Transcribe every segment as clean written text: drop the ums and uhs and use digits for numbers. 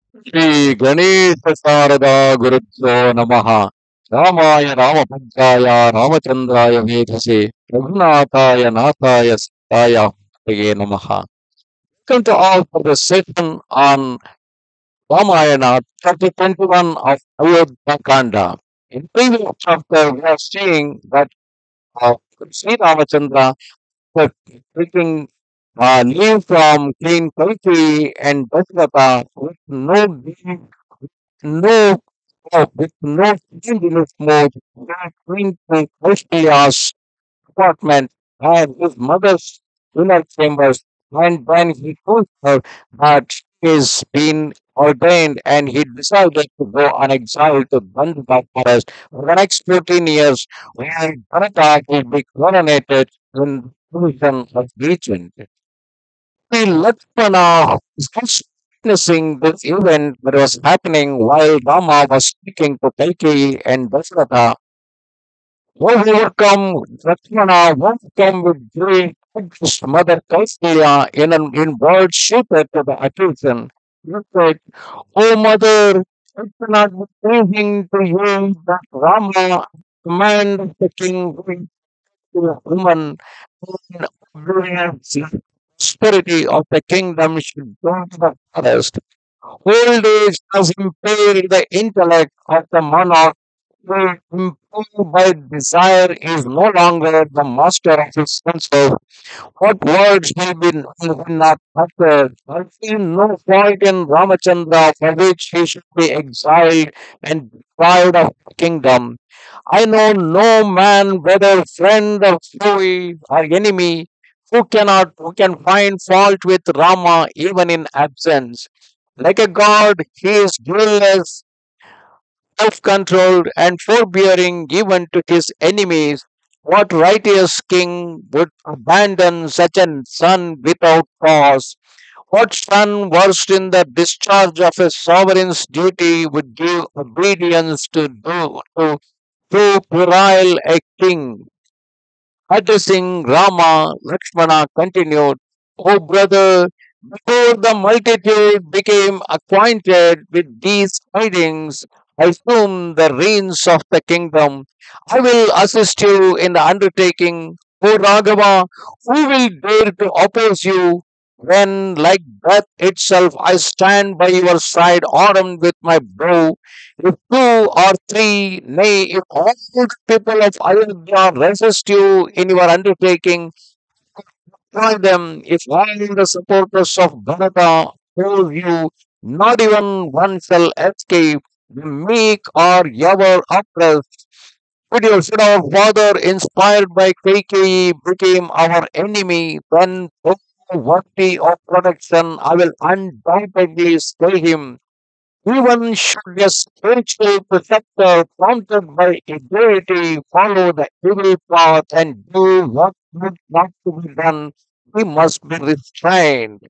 Shri Ganesha Sharada Gurubhyo Namaha Ramaya Ramapanchaya Ramachandraya Vedase Raghunataya Nathaya Sitaya Hare Namaha. Welcome to all for the session on Ramayana, chapter 21 of Ayodhya Kanda. In previous chapter, we are seeing that uh, Sri Ramachandra was taking leave from Queen Kaikeyi and Dasharatha with no deed, no with no change in his mood, that went to Kausalya's apartment and his mother's inner chambers. And when he told her that she is been ordained and he decided to go on exile to Bandha forest for the next 14 years, where Bharata will be coronated in the position of regent. The Lakshmana was witnessing this event that was happening while Rama was speaking to Kaikeyi and Dasharatha. Overcome Lakshmana, overcome with grief, his mother Kausalya in words suited to the occasion. He said, "O mother, it cannot be pleasing to you that Rama command of the king to a woman in obedience prosperity of the kingdom should go to the forest. Old age has impaired the intellect of the monarch who, impelled by desire, is no longer the master of his senses. What words have been not uttered? I see no point in Ramachandra for which he should be exiled and deprived of the kingdom. I know no man, whether friend or foe or enemy, who can find fault with Rama even in absence. Like a god, he is guiltless, self-controlled, and forbearing even to his enemies. What righteous king would abandon such a son without cause? What son versed in the discharge of a sovereign's duty would give obedience to puerile a king? Addressing Rama, Lakshmana continued, O brother, before the multitude became acquainted with these tidings, I assume the reins of the kingdom. I will assist you in the undertaking. O Raghava, who will dare to oppose you when, like death itself, I stand by your side armed with my bow? If two or three, nay, if all the people of Ayodhya resist you in your undertaking, try them. If all the supporters of Bharata oppose you, not even one shall escape. The meek are ever oppressed. Should our father, inspired by Kaikeyi, became our enemy, then so worthy of protection, I will undoubtedly slay him. Even should a spiritual protector prompted by a deity follow the evil path and do what would not to be done, he must be restrained.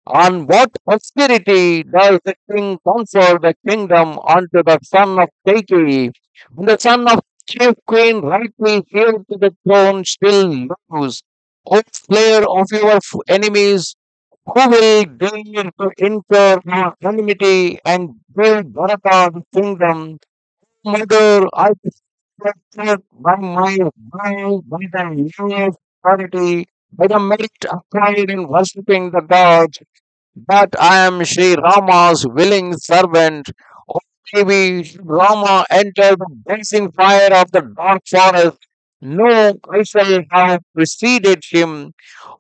On what austerity does the king confer the kingdom unto the son of Kaikeyi? When the son of chief queen rightly heir to the throne still lose, O slayer of your enemies, who will dare to incur your enmity and build Bharata the kingdom? Mother, I protected by the years authority, by the merit acquired in worshipping the gods, that I am Sri Rama's willing servant. O Devi, should Rama enter the blazing fire of the dark forest, no, I shall have preceded him.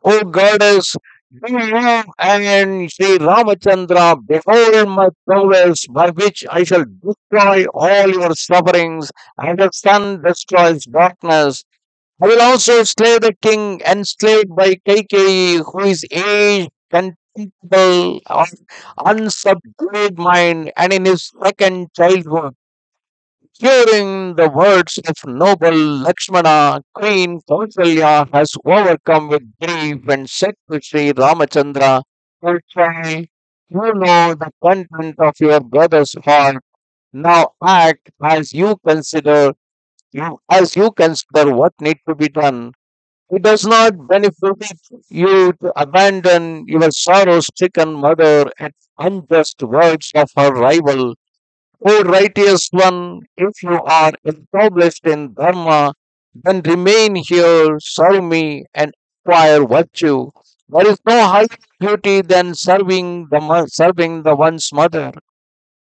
O goddess, do you and Sri Ramachandra behold my prowess by which I shall destroy all your sufferings as the sun destroys darkness. I will also slay the king enslaved by Kaikeyi, who is aged, contemptible, of unsubdued mind, and in his second childhood. Hearing the words of noble Lakshmana, Queen Kausalya has overcome with grief and said to Sri Ramachandra, "O child, you know the content of your brother's heart. Now act as you consider what need to be done. It does not benefit you to abandon your sorrow-stricken mother at unjust words of her rival. O righteous one, if you are established in Dharma, then remain here, serve me, and acquire virtue. There is no higher duty than serving the one's mother.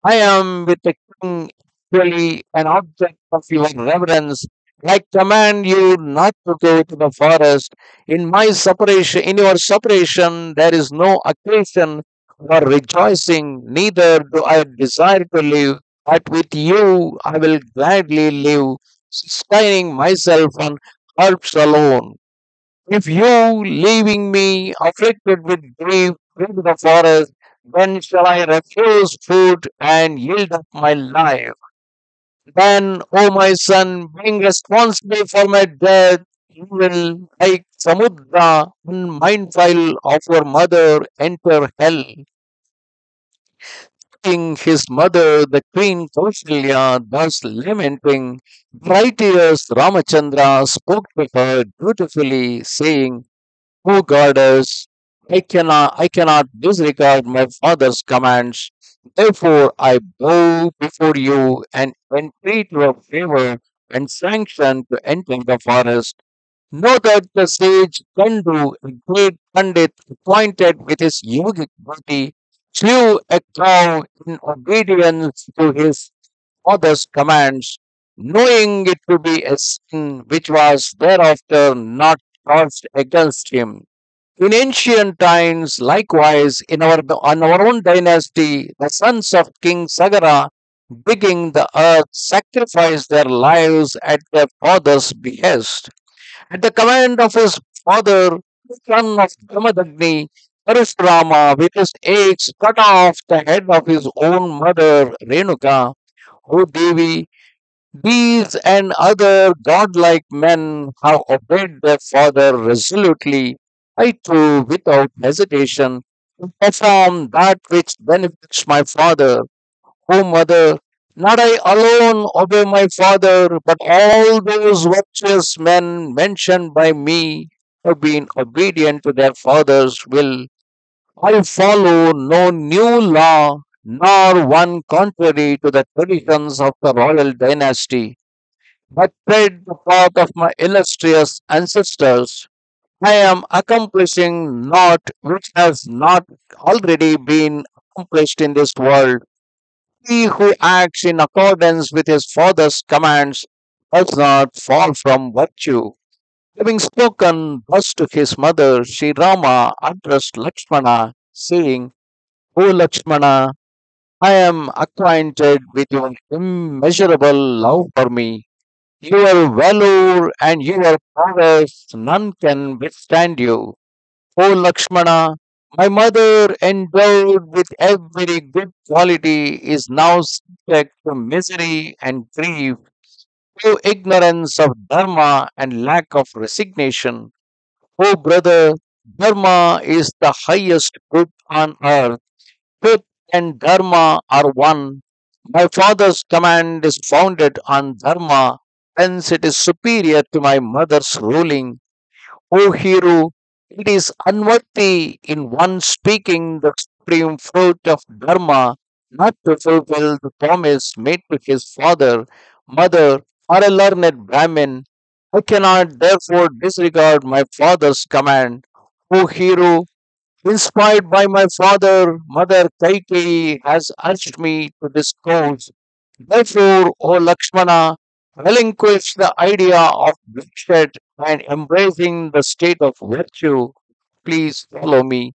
I am with the king actually an object of your reverence. I command you not to go to the forest. In your separation, there is no occasion for rejoicing, neither do I desire to live, but with you I will gladly live, sustaining myself on herbs alone. If you, leaving me afflicted with grief, go to the forest, then shall I refuse food and yield up my life. Then, O my son, being responsible for my death, you will, like Samudra, unmindful of your mother, enter hell. Seeing his mother, the queen Kausalya, thus lamenting, righteous Ramachandra spoke to her dutifully, saying, O goddess, I cannot disregard my father's commands. Therefore I bow before you and entreat your favor and sanction to enter the forest. Know that the sage Kandu, a great Pandit appointed with his yogic body, slew a cow in obedience to his father's commands, knowing it to be a sin which was thereafter not charged against him. In ancient times, likewise, on our own dynasty, the sons of King Sagara, digging the earth, sacrificed their lives at their father's behest. At the command of his father, the son of Jamadagni, Rama, with his axe, cut off the head of his own mother, Renuka. O Devi, these and other godlike men have obeyed their father resolutely. I too, without hesitation, perform that which benefits my father. O mother, not I alone obey my father, but all those virtuous men mentioned by me have been obedient to their father's will. I follow no new law, nor one contrary to the traditions of the royal dynasty, but tread the path of my illustrious ancestors. I am accomplishing naught which has not already been accomplished in this world. He who acts in accordance with his father's commands does not fall from virtue. Having spoken thus to his mother, Sri Rama addressed Lakshmana, saying, O Lakshmana, I am acquainted with your immeasurable love for me. Your valor and your prowess none can withstand you. O Lakshmana, my mother, endowed with every good quality, is now subject to misery and grief, through ignorance of Dharma and lack of resignation. O brother, Dharma is the highest good on earth. Truth and Dharma are one. My father's command is founded on Dharma, hence it is superior to my mother's ruling. O hero, it is unworthy in one speaking the supreme fruit of Dharma not to fulfill the promise made to his father, mother, or a learned Brahmin. I cannot therefore disregard my father's command. O hero, inspired by my father, mother Kaikeyi has urged me to this cause. Therefore, O Lakshmana, relinquish the idea of bloodshed and embracing the state of virtue. Please follow me.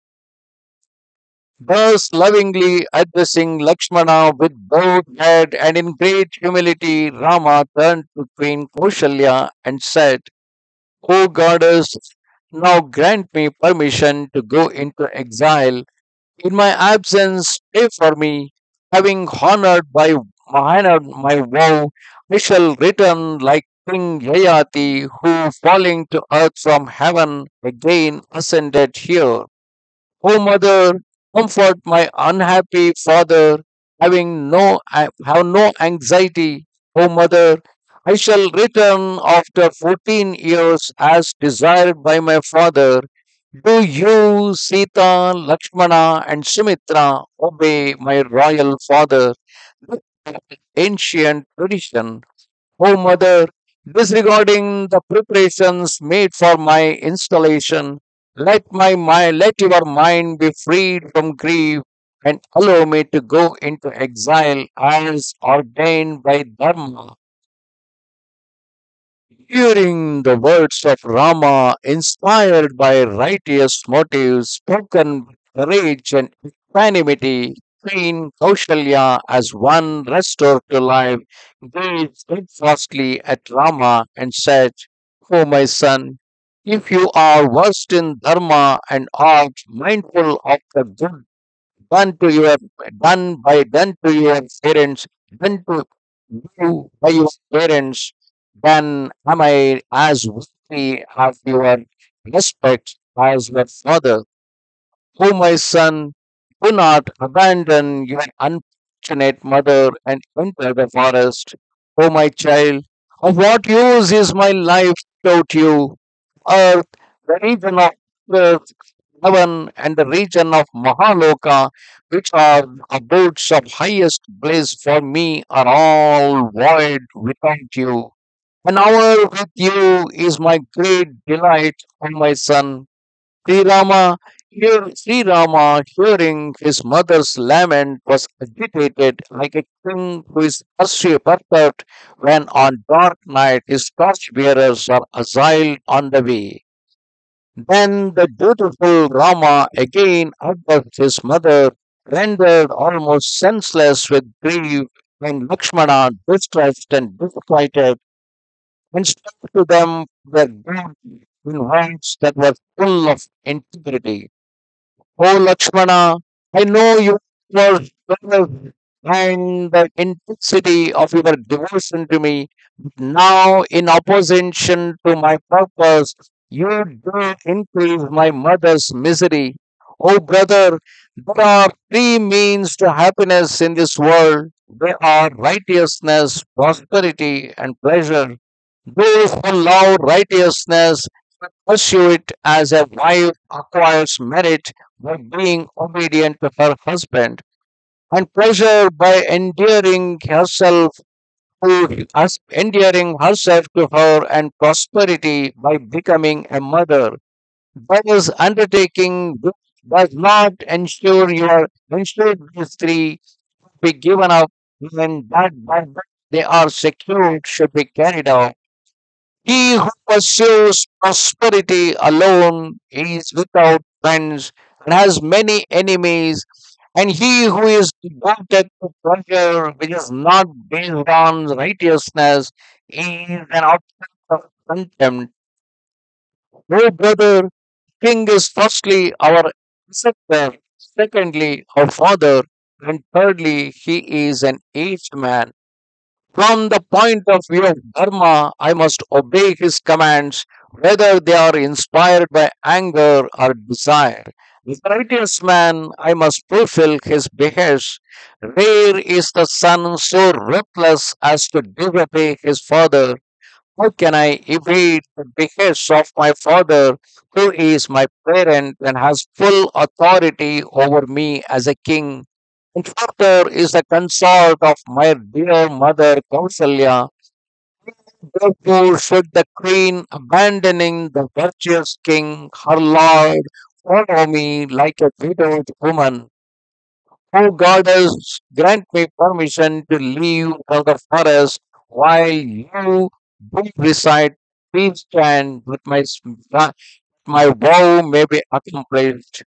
Thus, lovingly addressing Lakshmana with bowed head and in great humility, Rama turned to Queen Kaushalya and said, O goddess, now grant me permission to go into exile. In my absence, pray for me. Having honored my vow, I shall return like King Yayati, who, falling to earth from heaven, again ascended here. O mother, comfort my unhappy father, have no anxiety. O mother, I shall return after 14 years as desired by my father. Do you, Sita, Lakshmana, and Sumitra, obey my royal father? This is ancient tradition. O mother, disregarding the preparations made for my installation, let your mind be freed from grief and allow me to go into exile as ordained by Dharma. Hearing the words of Rama, inspired by righteous motives, spoken with courage and equanimity, Queen Kausalya, as one restored to life, gazed steadfastly at Rama and said, O my son, if you are versed in Dharma and are mindful of the good done to your done to your parents, done to you by your parents, then am I as worthy of your respect as your father. O my son, do not abandon your unfortunate mother and enter the forest. O my child, of what use is my life without you? Earth, the region of earth, heaven, and the region of Mahaloka, which are the abodes of highest bliss for me, are all void without you. An hour with you is my great delight, O my son. Sri Rama, hearing his mother's lament, was agitated like a king who is pursued when on dark night his torchbearers are assailed on the way. Then the dutiful Rama again addressed his mother, rendered almost senseless with grief, and Lakshmana, distressed and disquieted, and spoke to them their God in words that were full of integrity. Oh Lakshmana, I know your love and the intensity of your devotion to me. Now, in opposition to my purpose, you do increase my mother's misery. Oh brother, there are three means to happiness in this world. They are righteousness, prosperity, and pleasure. Those who love righteousness pursue it as a wife acquires merit by being obedient to her husband, and pleasure by endearing herself to her, and prosperity by becoming a mother. Thus, undertaking which does not ensure these three be given up, and that by which they are secured should be carried out. He who pursues prosperity alone is without friends and has many enemies, and he who is devoted to pleasure which is not based on righteousness is an object of contempt. No brother, king is firstly our protector, secondly our father, and thirdly he is an aged man. From the point of view of Dharma, I must obey his commands, whether they are inspired by anger or desire. As a righteous man, I must fulfill his behests. Rare is the son so ruthless as to disobey his father. How can I evade the behests of my father, who is my parent and has full authority over me as a king? And further is the consort of my dear mother Kausalya. Therefore should the queen, abandoning the virtuous king, her lord, follow me like a widowed woman. O goddess, grant me permission to leave for the forest while you do recite peace chant with my vow may be accomplished.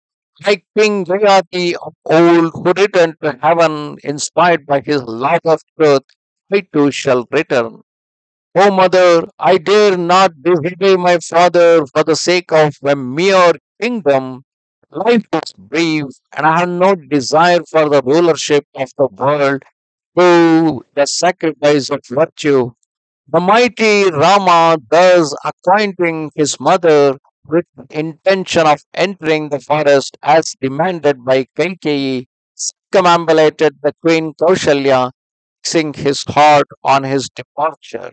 Like King Jayati of old, who returned to heaven inspired by his love of truth, I too shall return. O mother, I dare not disobey my father for the sake of a mere kingdom. Life is brief, and I have no desire for the rulership of the world through the sacrifice of virtue. The mighty Rama, thus acquainting his mother with the intention of entering the forest as demanded by Kaikeyi, circumambulated the queen Kaushalya, fixing his heart on his departure.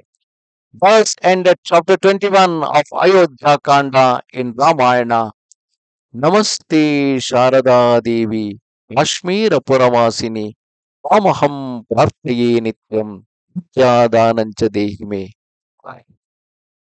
Thus ended chapter 21 of Ayodhya Kanda in Ramayana. Namaste Sharada Devi, Kashmira Puravasini, Ramaham Parthaye Nityam, Vidyadanancha Dehime.